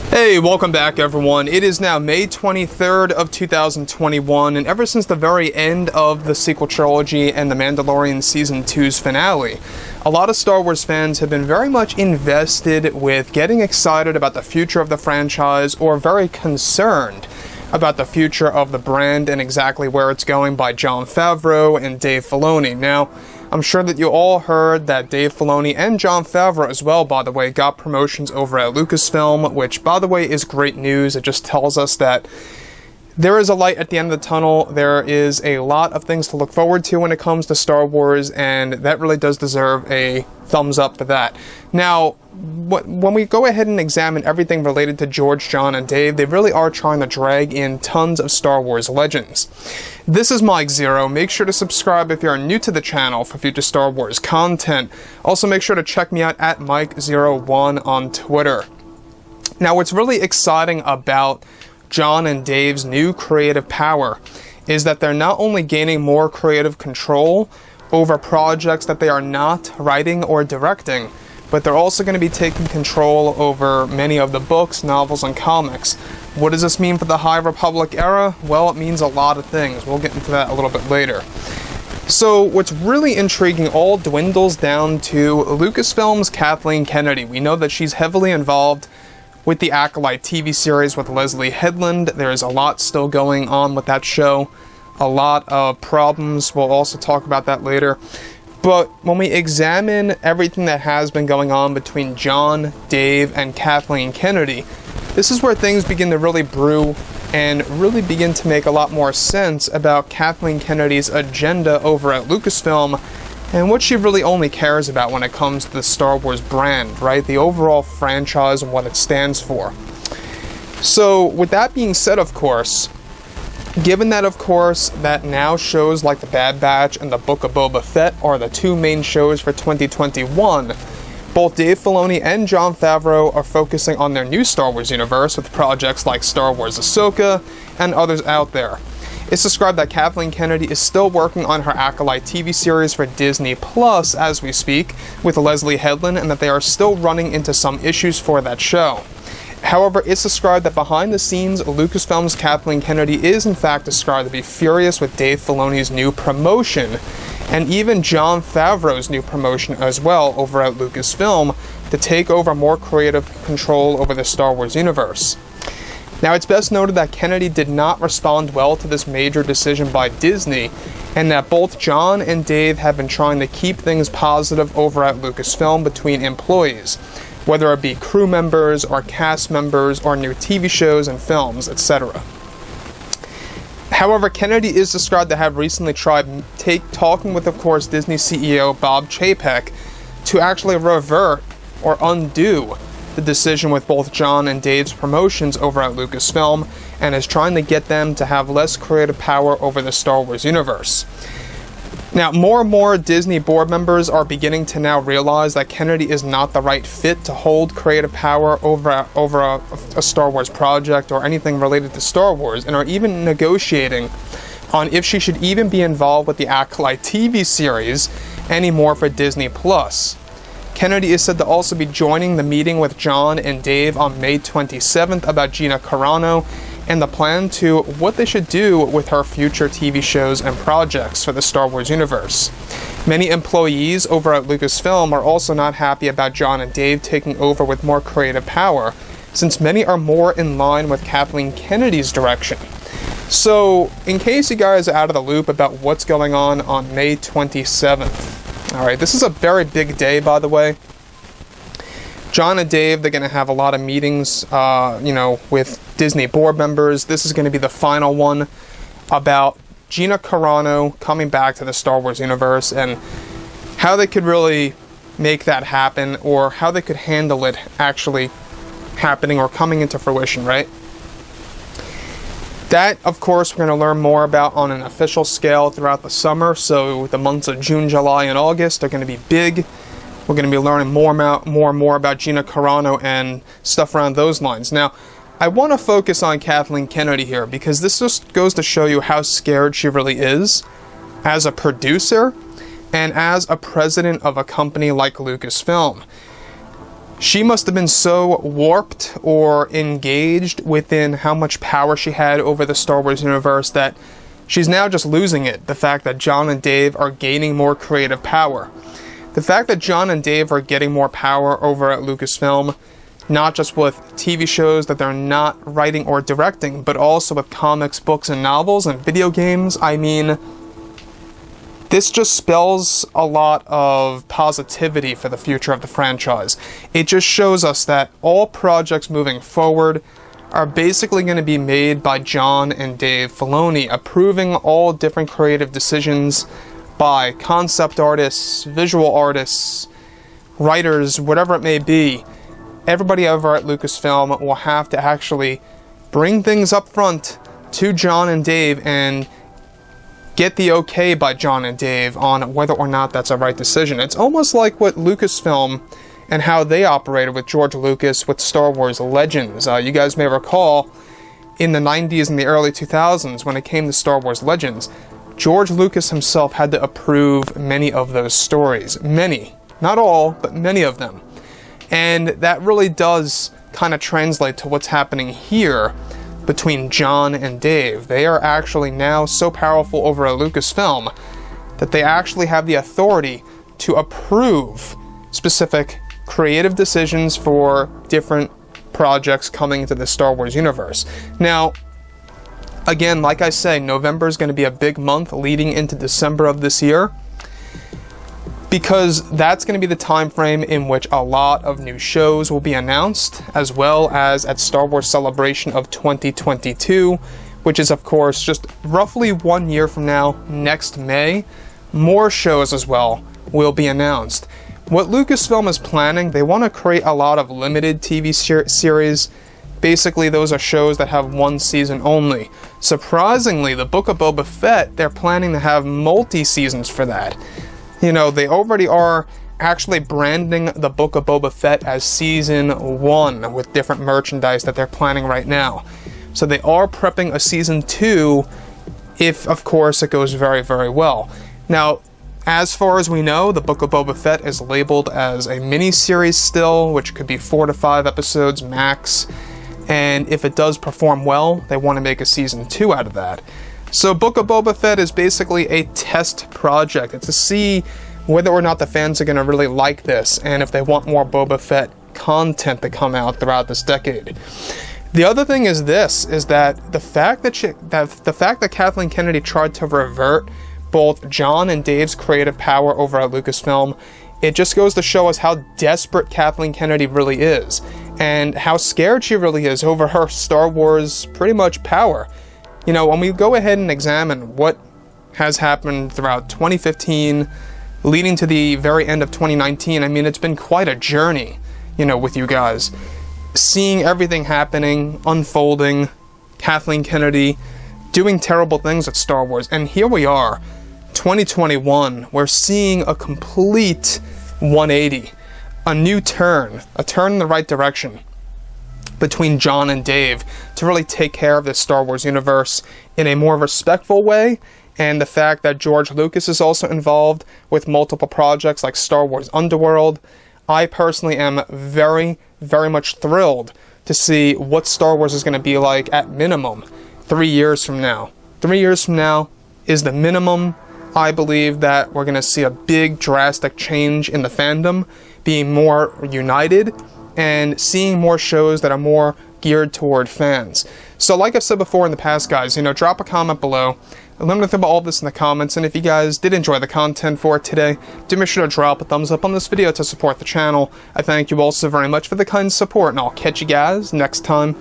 Hey, welcome back everyone. It is now May 23rd of 2021, and ever since the very end of the sequel trilogy and The Mandalorian Season 2's finale, a lot of Star Wars fans have been very much invested with getting excited about the future of the franchise, or very concerned about the future of the brand and exactly where it's going by Jon Favreau and Dave Filoni. Now, I'm sure that you all heard that Dave Filoni and Jon Favreau as well, by the way, got promotions over at LUCASFILM, which, by the way, is great news. It just tells us that there is a light at the end of the tunnel. There is a lot of things to look forward to when it comes to Star Wars, and that really does deserve a thumbs up for that. Now, when we go ahead and examine everything related to George, Jon, and Dave, they really are trying to drag in tons of Star Wars legends. This is Mike Zero. Make sure to subscribe if you're new to the channel for future Star Wars content. Also, make sure to check me out at Mike01 on Twitter. Now, what's really exciting about Jon and Dave's new creative power is that they're not only gaining more creative control over projects that they are not writing or directing, but they're also going to be taking control over many of the books, novels, and comics. What does this mean for the High Republic era? Well, it means a lot of things. We'll get into that a little bit later. So, what's really intriguing all dwindles down to Lucasfilm's Kathleen Kennedy. We know that she's heavily involved with the Acolyte TV series with Leslie Headland. There's a lot still going on with that show. A lot of problems. We'll also talk about that later. But when we examine everything that has been going on between Jon, Dave, and Kathleen Kennedy, this is where things begin to really brew and really begin to make a lot more sense about Kathleen Kennedy's agenda over at Lucasfilm and what she really only cares about when it comes to the Star Wars brand, right? The overall franchise and what it stands for. So, with that being said, of course, given that, of course, that now shows like The Bad Batch and The Book of Boba Fett are the two main shows for 2021, both Dave Filoni and Jon Favreau are focusing on their new Star Wars universe with projects like Star Wars Ahsoka and others out there. It's described that Kathleen Kennedy is still working on her Acolyte TV series for Disney Plus as we speak with Leslie Headland, and that they are still running into some issues for that show. However, it's described that behind the scenes, Lucasfilm's Kathleen Kennedy is in fact described to be furious with Dave Filoni's new promotion, and even Jon Favreau's new promotion as well over at Lucasfilm to take over more creative control over the Star Wars universe. Now, it's best noted that Kennedy did not respond well to this major decision by Disney, and that both Jon and Dave have been trying to keep things positive over at Lucasfilm between employees, whether it be crew members or cast members or new TV shows and films, etc. However, Kennedy is described to have recently tried talking with, of course, Disney CEO Bob Chapek to actually revert or undo the decision with both Jon and Dave's promotions over at Lucasfilm, and is trying to get them to have less creative power over the Star Wars universe. Now, more and more Disney board members are beginning to now realize that Kennedy is not the right fit to hold creative power over a Star Wars project or anything related to Star Wars, and are even negotiating on if she should even be involved with the Acolyte TV series anymore for Disney Plus. Kennedy is said to also be joining the meeting with Jon and Dave on May 27th about Gina Carano and the plan to what they should do with her future TV shows and projects for the Star Wars universe. Many employees over at Lucasfilm are also not happy about Jon and Dave taking over with more creative power, since many are more in line with Kathleen Kennedy's direction. So, in case you guys are out of the loop about what's going on May 27th, alright, this is a very big day, by the way. Jon and Dave, they're going to have a lot of meetings, with Disney board members. This is going to be the final one about Gina Carano coming back to the Star Wars universe and how they could really make that happen, or how they could handle it actually happening or coming into fruition, right? That, of course, we're going to learn more about on an official scale throughout the summer. So the months of June, July, and August are going to be big. We're going to be learning more and more about Gina Carano and stuff around those lines. Now, I want to focus on Kathleen Kennedy here, because this just goes to show you how scared she really is as a producer and as a president of a company like Lucasfilm. She must have been so warped or engaged within how much power she had over the Star Wars universe that she's now just losing it. The fact that Jon and Dave are gaining more creative power. The fact that Jon and Dave are getting more power over at Lucasfilm, not just with TV shows that they're not writing or directing, but also with comics, books, and novels, and video games. I mean, this just spells a lot of positivity for the future of the franchise. It just shows us that all projects moving forward are basically going to be made by Jon and Dave Filoni, approving all different creative decisions by concept artists, visual artists, writers, whatever it may be. Everybody over at Lucasfilm will have to actually bring things up front to Jon and Dave and get the okay by Jon and Dave on whether or not that's a right decision. It's almost like what Lucasfilm and how they operated with George Lucas with Star Wars Legends. You guys may recall in the 90s and the early 2000s when it came to Star Wars Legends, George Lucas himself had to approve many of those stories. Many. Not all, but many of them. And that really does kind of translate to what's happening here between Jon and Dave. They are actually now so powerful over at Lucasfilm that they actually have the authority to approve specific creative decisions for different projects coming into the Star Wars universe. Now, again, like I say, November is going to be a big month leading into December of this year, because that's going to be the time frame in which a lot of new shows will be announced, as well as at Star Wars Celebration of 2022, which is of course just roughly 1 year from now, next May. More shows as well will be announced. What Lucasfilm is planning, they want to create a lot of limited TV series. Basically, those are shows that have one season only. Surprisingly, the Book of Boba Fett, they're planning to have multi-seasons for that. You know, they already are actually branding the Book of Boba Fett as Season 1 with different merchandise that they're planning right now. So they are prepping a Season 2 if, of course, it goes very, very well. Now, as far as we know, the Book of Boba Fett is labeled as a mini-series still, which could be 4 to 5 episodes max. And if it does perform well, they want to make a Season 2 out of that. So Book of Boba Fett is basically a test project. It's to see whether or not the fans are going to really like this, and if they want more Boba Fett content to come out throughout this decade. The other thing is this, is that the fact that Kathleen Kennedy tried to revert both Jon and Dave's creative power over at Lucasfilm, it just goes to show us how desperate Kathleen Kennedy really is, and how scared she really is over her Star Wars pretty much power. You know, when we go ahead and examine what has happened throughout 2015, leading to the very end of 2019, I mean, it's been quite a journey, you know, with you guys. Seeing everything happening, unfolding, Kathleen Kennedy doing terrible things at Star Wars, and here we are, 2021, we're seeing a complete 180, a new turn, a turn in the right direction between Jon and Dave to really take care of the Star Wars universe in a more respectful way, and the fact that George Lucas is also involved with multiple projects like Star Wars Underworld. I personally am very, very much thrilled to see what Star Wars is going to be like at minimum 3 years from now. 3 years from now is the minimum. I believe that we're going to see a big drastic change in the fandom, being more united, and seeing more shows that are more geared toward fans. So like I've said before in the past, guys, you know, drop a comment below. Let me know about all this in the comments, and if you guys did enjoy the content for today, do make sure to drop a thumbs up on this video to support the channel. I thank you all so very much for the kind support, and I'll catch you guys next time.